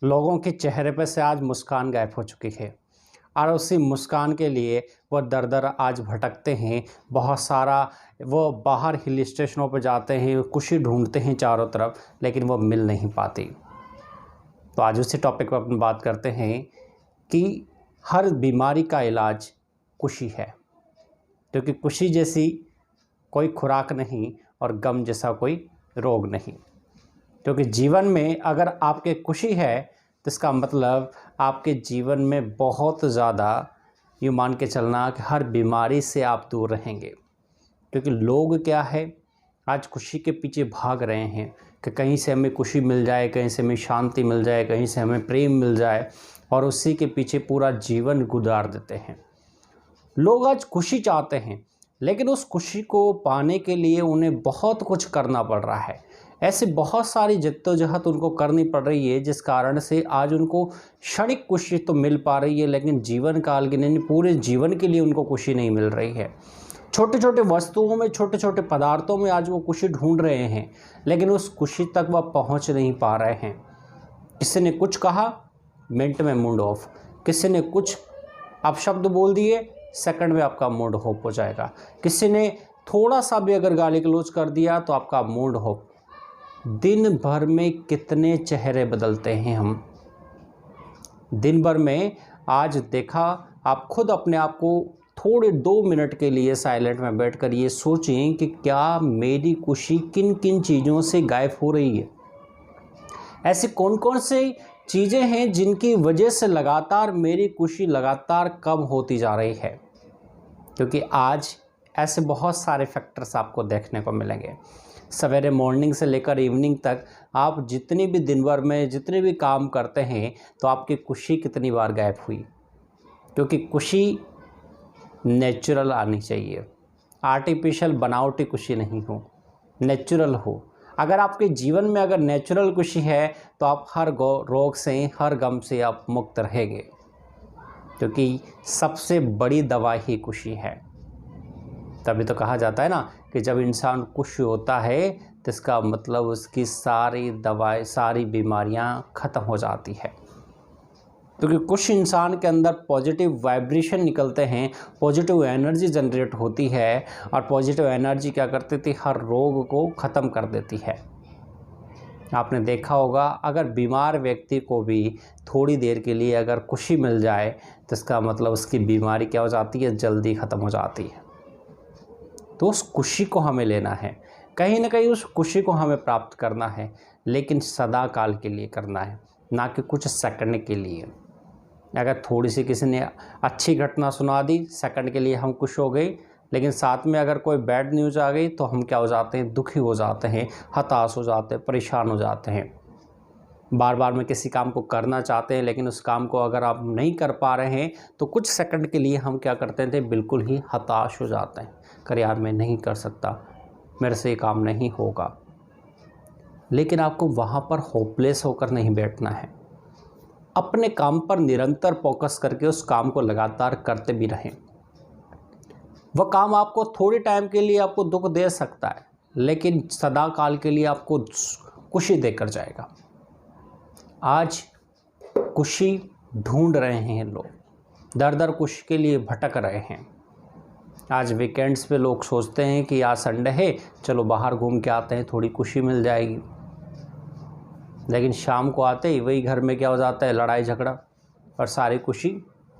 लोगों के चेहरे पर से आज मुस्कान गायब हो चुकी है और उसी मुस्कान के लिए वो दर दर आज भटकते हैं। बहुत सारा वो बाहर हिल स्टेशनों पर जाते हैं, खुशी ढूंढते हैं चारों तरफ, लेकिन वो मिल नहीं पाती। तो आज उसी टॉपिक पर अपन बात करते हैं कि हर बीमारी का इलाज खुशी है, क्योंकि खुशी जैसी कोई खुराक नहीं और गम जैसा कोई रोग नहीं। क्योंकि जीवन में अगर आपके खुशी है तो इसका मतलब आपके जीवन में बहुत ज़्यादा यूँ मान के चलना कि हर बीमारी से आप दूर रहेंगे। क्योंकि लोग क्या है, आज खुशी के पीछे भाग रहे हैं कि कहीं से हमें खुशी मिल जाए, कहीं से हमें शांति मिल जाए, कहीं से हमें प्रेम मिल जाए, और उसी के पीछे पूरा जीवन गुजार देते हैं। लोग आज खुशी चाहते हैं, लेकिन उस खुशी को पाने के लिए उन्हें बहुत कुछ करना पड़ रहा है। ऐसे बहुत सारी जद्दोजहद उनको करनी पड़ रही है, जिस कारण से आज उनको क्षणिक खुशी तो मिल पा रही है, लेकिन जीवन काल के नहीं, पूरे जीवन के लिए उनको खुशी नहीं मिल रही है। छोटे छोटे वस्तुओं में, छोटे छोटे पदार्थों में आज वो खुशी ढूंढ रहे हैं, लेकिन उस खुशी तक वह पहुंच नहीं पा रहे हैं। किसी ने कुछ कहा, मिनट में मूड ऑफ। किसी ने कुछ अपशब्द बोल दिए, सेकंड में आपका मूड ऑफ हो जाएगा। किसी ने थोड़ा सा भी अगर गाली गलौज कर दिया तो आपका मूड ऑफ। दिन भर में कितने चेहरे बदलते हैं हम। दिन भर में आज देखा, आप खुद अपने आप को थोड़े 2 मिनट के लिए साइलेंट में बैठकर ये सोचें कि क्या मेरी खुशी किन किन चीज़ों से गायब हो रही है। ऐसी कौन कौन सी चीज़ें हैं जिनकी वजह से लगातार मेरी खुशी लगातार कम होती जा रही है। क्योंकि आज ऐसे बहुत सारे फैक्टर्स आपको देखने को मिलेंगे। सवेरे मॉर्निंग से लेकर इवनिंग तक आप जितनी भी दिन भर में जितने भी काम करते हैं, तो आपकी खुशी कितनी बार गायब हुई। क्योंकि खुशी नेचुरल आनी चाहिए, आर्टिफिशियल बनावटी खुशी नहीं हो, नेचुरल हो। अगर आपके जीवन में अगर नेचुरल खुशी है तो आप हर रोग से, हर गम से आप मुक्त रहेंगे। क्योंकि सबसे बड़ी दवा ही खुशी है। तभी तो कहा जाता है ना कि जब इंसान खुश होता है तो इसका मतलब उसकी सारी दवाएं, सारी बीमारियां ख़त्म हो जाती है। क्योंकि कुछ इंसान के अंदर पॉजिटिव वाइब्रेशन निकलते हैं, पॉजिटिव एनर्जी जनरेट होती है, और पॉजिटिव एनर्जी क्या करती थी, हर रोग को ख़त्म कर देती है। आपने देखा होगा, अगर बीमार व्यक्ति को भी थोड़ी देर के लिए अगर खुशी मिल जाए तो इसका मतलब उसकी बीमारी क्या हो जाती है, जल्दी ख़त्म हो जाती है। तो उस खुशी को हमें लेना है, कहीं ना कहीं उस खुशी को हमें प्राप्त करना है, लेकिन सदा काल के लिए करना है, ना कि कुछ सेकंड के लिए। अगर थोड़ी सी किसी ने अच्छी घटना सुना दी, सेकंड के लिए हम खुश हो गए, लेकिन साथ में अगर कोई बैड न्यूज़ आ गई तो हम क्या हो जाते हैं, दुखी हो जाते हैं, हताश हो जाते हैं, परेशान हो जाते हैं। बार बार में किसी काम को करना चाहते हैं, लेकिन उस काम को अगर आप नहीं कर पा रहे हैं तो कुछ सेकंड के लिए हम क्या करते थे, बिल्कुल ही हताश हो जाते हैं। कर यार मैं नहीं कर सकता, मेरे से ये काम नहीं होगा। लेकिन आपको वहाँ पर होपलेस होकर नहीं बैठना है। अपने काम पर निरंतर फोकस करके उस काम को लगातार करते भी रहें। वह काम आपको थोड़े टाइम के लिए आपको दुख दे सकता है, लेकिन सदा काल के लिए आपको खुशी देकर जाएगा। आज खुशी ढूंढ रहे हैं लोग, दर दर खुशी के लिए भटक रहे हैं। आज वीकेंड्स पे लोग सोचते हैं कि आज संडे है, चलो बाहर घूम के आते हैं, थोड़ी खुशी मिल जाएगी। लेकिन शाम को आते ही वही घर में क्या हो जाता है, लड़ाई झगड़ा, और सारी खुशी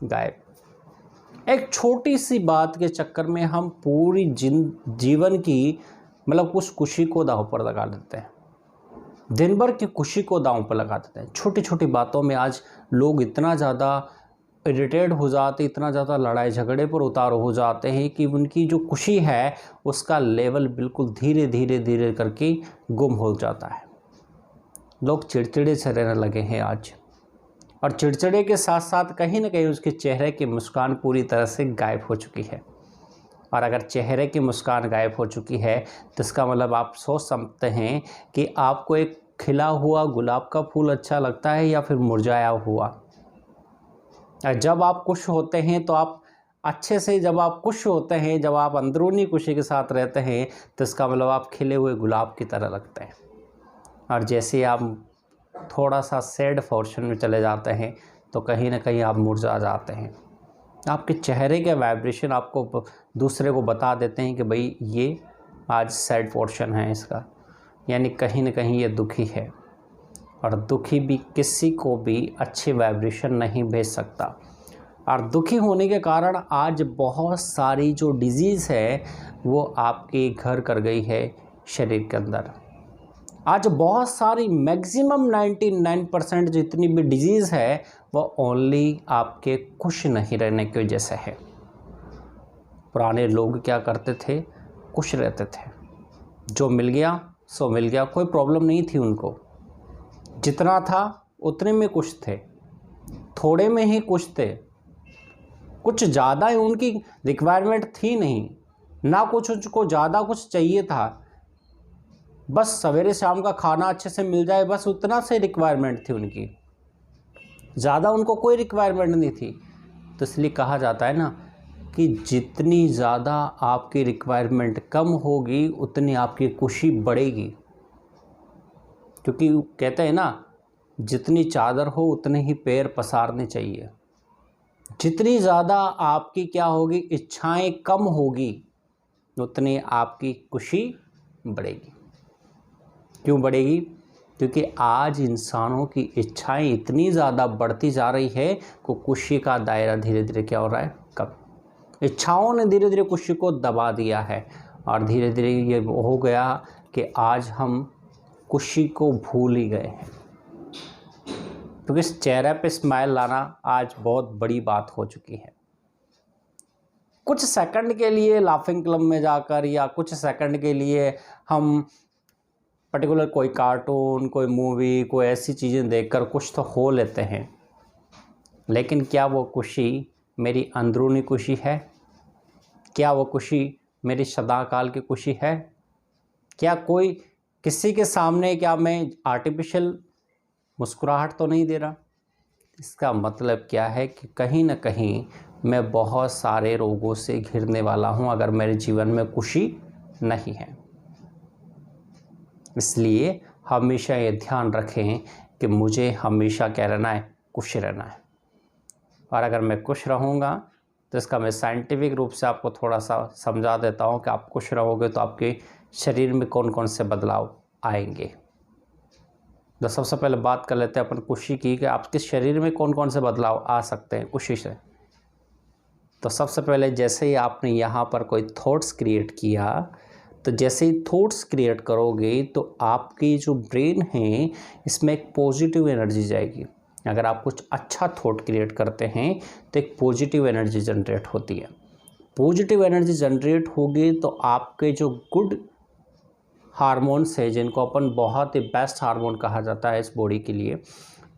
गायब। एक छोटी सी बात के चक्कर में हम पूरी जीवन की मतलब उस खुशी को दांव पर लगा देते हैं। दिन भर की खुशी को दांव पर लगा देते हैं। छोटी छोटी बातों में आज लोग इतना ज़्यादा इरिटेट हो जाते, इतना ज़्यादा लड़ाई झगड़े पर उतार हो जाते हैं कि उनकी जो खुशी है उसका लेवल बिल्कुल धीरे धीरे धीरे करके गुम हो जाता है। लोग चिड़चिड़े से रहने लगे हैं आज, और चिड़चिड़े के साथ साथ कहीं ना कहीं उसके चेहरे की मुस्कान पूरी तरह से गायब हो चुकी है। और अगर चेहरे की मुस्कान गायब हो चुकी है तो इसका मतलब आप सोच सकते हैं कि आपको एक खिला हुआ गुलाब का फूल अच्छा लगता है या फिर मुरझाया हुआ। जब आप खुश होते हैं तो आप अच्छे से, जब आप खुश होते हैं, जब आप अंदरूनी खुशी के साथ रहते हैं तो इसका मतलब आप खिले हुए गुलाब की तरह लगते हैं। और जैसे आप थोड़ा सा सैड पोर्शन में चले जाते हैं तो कहीं ना कहीं आप मुरझा जाते हैं। आपके चेहरे के वाइब्रेशन आपको दूसरे को बता देते हैं कि भाई ये आज सैड पोर्शन है इसका, यानी कहीं ना कहीं ये दुखी है। और दुखी भी किसी को भी अच्छी वाइब्रेशन नहीं भेज सकता। और दुखी होने के कारण आज बहुत सारी जो डिजीज़ है वो आपके घर कर गई है शरीर के अंदर। आज बहुत सारी मैक्सिमम 99% जितनी भी डिजीज़ है वो ओनली आपके खुश नहीं रहने की वजह से है। पुराने लोग क्या करते थे, खुश रहते थे, जो मिल गया सो मिल गया, कोई प्रॉब्लम नहीं थी उनको, जितना था उतने में खुश थे, थोड़े में ही खुश थे, कुछ ज़्यादा ही उनकी रिक्वायरमेंट थी नहीं, ना कुछ उनको ज़्यादा कुछ चाहिए था, बस सवेरे शाम का खाना अच्छे से मिल जाए, बस उतना से रिक्वायरमेंट थी उनकी, ज़्यादा उनको कोई रिक्वायरमेंट नहीं थी। तो इसलिए कहा जाता है ना कि जितनी ज़्यादा आपकी रिक्वायरमेंट कम होगी उतनी आपकी खुशी बढ़ेगी, क्योंकि कहते हैं ना जितनी चादर हो उतने ही पैर पसारने चाहिए। जितनी ज़्यादा आपकी क्या होगी, इच्छाएं कम होगी, उतनी आपकी खुशी बढ़ेगी। क्यों बढ़ेगी? क्योंकि आज इंसानों की इच्छाएं इतनी ज़्यादा बढ़ती जा रही है कि खुशी का दायरा धीरे धीरे क्या हो रहा है, कम। इच्छाओं ने धीरे धीरे खुशी को दबा दिया है और धीरे धीरे ये हो गया कि आज हम खुशी को भूल ही गए हैं। क्योंकि इस चेहरे पे स्माइल लाना आज बहुत बड़ी बात हो चुकी है। कुछ सेकंड के लिए लाफिंग क्लब में जाकर या कुछ सेकंड के लिए हम पर्टिकुलर कोई कार्टून, कोई मूवी, कोई ऐसी चीज़ें देखकर कुछ तो हो लेते हैं, लेकिन क्या वो खुशी मेरी अंदरूनी खुशी है? क्या वो खुशी मेरी सदाकाल की खुशी है? क्या कोई किसी के सामने क्या मैं आर्टिफिशियल मुस्कुराहट तो नहीं दे रहा? इसका मतलब क्या है कि कहीं ना कहीं मैं बहुत सारे रोगों से घिरने वाला हूं अगर मेरे जीवन में खुशी नहीं है। इसलिए हमेशा ये ध्यान रखें कि मुझे हमेशा क्या रहना है, खुश रहना है। और अगर मैं खुश रहूँगा तो इसका मैं साइंटिफिक रूप से आपको थोड़ा सा समझा देता हूँ कि आप खुश रहोगे तो आपके शरीर में कौन कौन से बदलाव आएंगे। तो सबसे पहले बात कर लेते हैं अपन खुशी की कि आपके शरीर में कौन कौन से बदलाव आ सकते हैं खुशी से। तो सबसे पहले जैसे ही आपने यहाँ पर कोई थॉट्स क्रिएट किया, तो जैसे ही थॉट्स क्रिएट करोगे तो आपकी जो ब्रेन है इसमें एक पॉजिटिव एनर्जी जाएगी। अगर आप कुछ अच्छा थॉट क्रिएट करते हैं तो एक पॉजिटिव एनर्जी जनरेट होती है। पॉजिटिव एनर्जी जनरेट होगी तो आपके जो गुड हार्मोन्स है, जिनको अपन बहुत ही बेस्ट हार्मोन कहा जाता है इस बॉडी के लिए,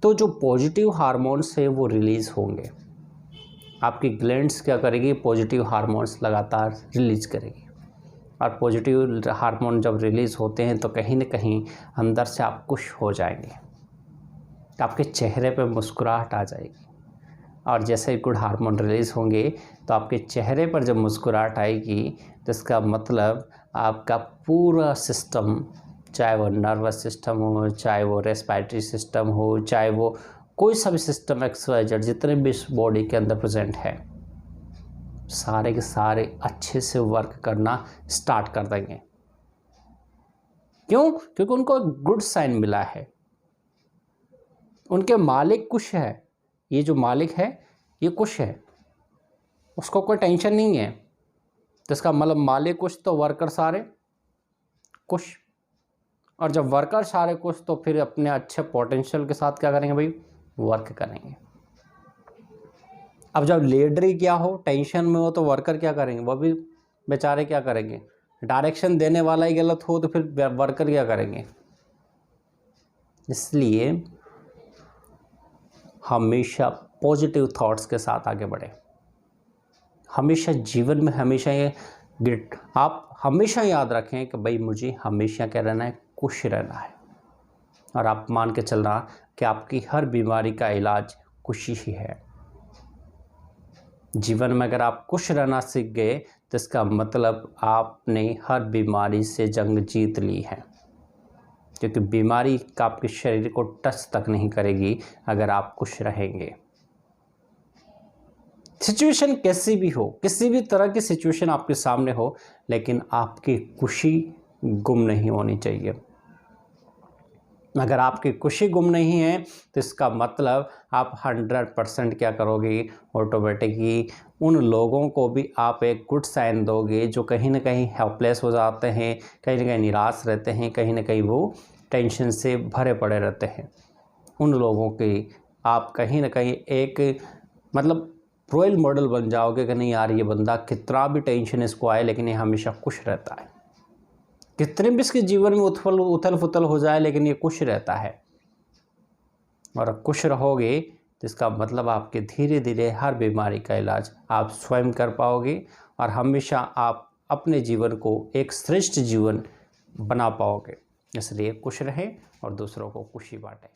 तो जो पॉजिटिव हार्मोन्स है वो रिलीज़ होंगे। आपकी ग्लैंड्स क्या करेगी, पॉजिटिव हार्मोन्स लगातार रिलीज़ करेगी। और पॉजिटिव हार्मोन जब रिलीज़ होते हैं तो कहीं ना कहीं अंदर से आप खुश हो जाएंगे, आपके चेहरे पे मुस्कुराहट आ जाएगी। और जैसे ही गुड हार्मोन रिलीज़ होंगे तो आपके चेहरे पर जब मुस्कुराहट आएगी तो इसका मतलब आपका पूरा सिस्टम, चाहे वो नर्वस सिस्टम हो, चाहे वो रेस्पिरेटरी सिस्टम हो, चाहे वो कोई सा भी सिस्टम एक्सवाइजेड जितने भी इस बॉडी के अंदर प्रेजेंट है, सारे के सारे अच्छे से वर्क करना स्टार्ट कर देंगे। क्यों? क्योंकि उनको गुड साइन मिला है, उनके मालिक खुश है। ये जो मालिक है ये खुश है, उसको कोई टेंशन नहीं है। तो इसका मतलब मालिक खुश तो वर्कर सारे खुश। और जब वर्कर सारे खुश तो फिर अपने अच्छे पोटेंशियल के साथ क्या करेंगे भाई, वर्क करेंगे। अब जब लीडर ही क्या हो, टेंशन में हो, तो वर्कर क्या करेंगे, वो भी बेचारे क्या करेंगे। डायरेक्शन देने वाला ही गलत हो तो फिर वर्कर क्या करेंगे। इसलिए हमेशा पॉजिटिव थॉट्स के साथ आगे बढ़े। हमेशा जीवन में हमेशा ये आप हमेशा याद रखें कि भाई मुझे हमेशा क्या रहना है, खुश रहना है। और आप मान के चलना कि आपकी हर बीमारी का इलाज खुशी ही है। जीवन में अगर आप खुश रहना सीख गए तो इसका मतलब आपने हर बीमारी से जंग जीत ली है। क्योंकि बीमारी का आपके शरीर को टच तक नहीं करेगी अगर आप खुश रहेंगे। सिचुएशन कैसी भी हो, किसी भी तरह की सिचुएशन आपके सामने हो, लेकिन आपकी खुशी गुम नहीं होनी चाहिए। अगर आपकी खुशी गुम नहीं है तो इसका मतलब आप 100% क्या करोगे, ऑटोमेटिकली उन लोगों को भी आप एक गुड साइन दोगे जो कहीं ना कहीं हेल्पलेस हो जाते हैं, कहीं ना कहीं निराश रहते हैं, कहीं ना कहीं वो टेंशन से भरे पड़े रहते हैं। उन लोगों की आप कहीं ना कहीं एक मतलब रोल मॉडल बन जाओगे कि नहीं यार, ये बंदा कितना भी टेंशन इसको आए लेकिन ये हमेशा खुश रहता है, कितने भी इसके जीवन में उथल पुथल हो जाए लेकिन ये खुश रहता है। और खुश रहोगे तो इसका मतलब आपके धीरे धीरे हर बीमारी का इलाज आप स्वयं कर पाओगे और हमेशा आप अपने जीवन को एक श्रेष्ठ जीवन बना पाओगे। इसलिए खुश रहें और दूसरों को खुशी बांटें।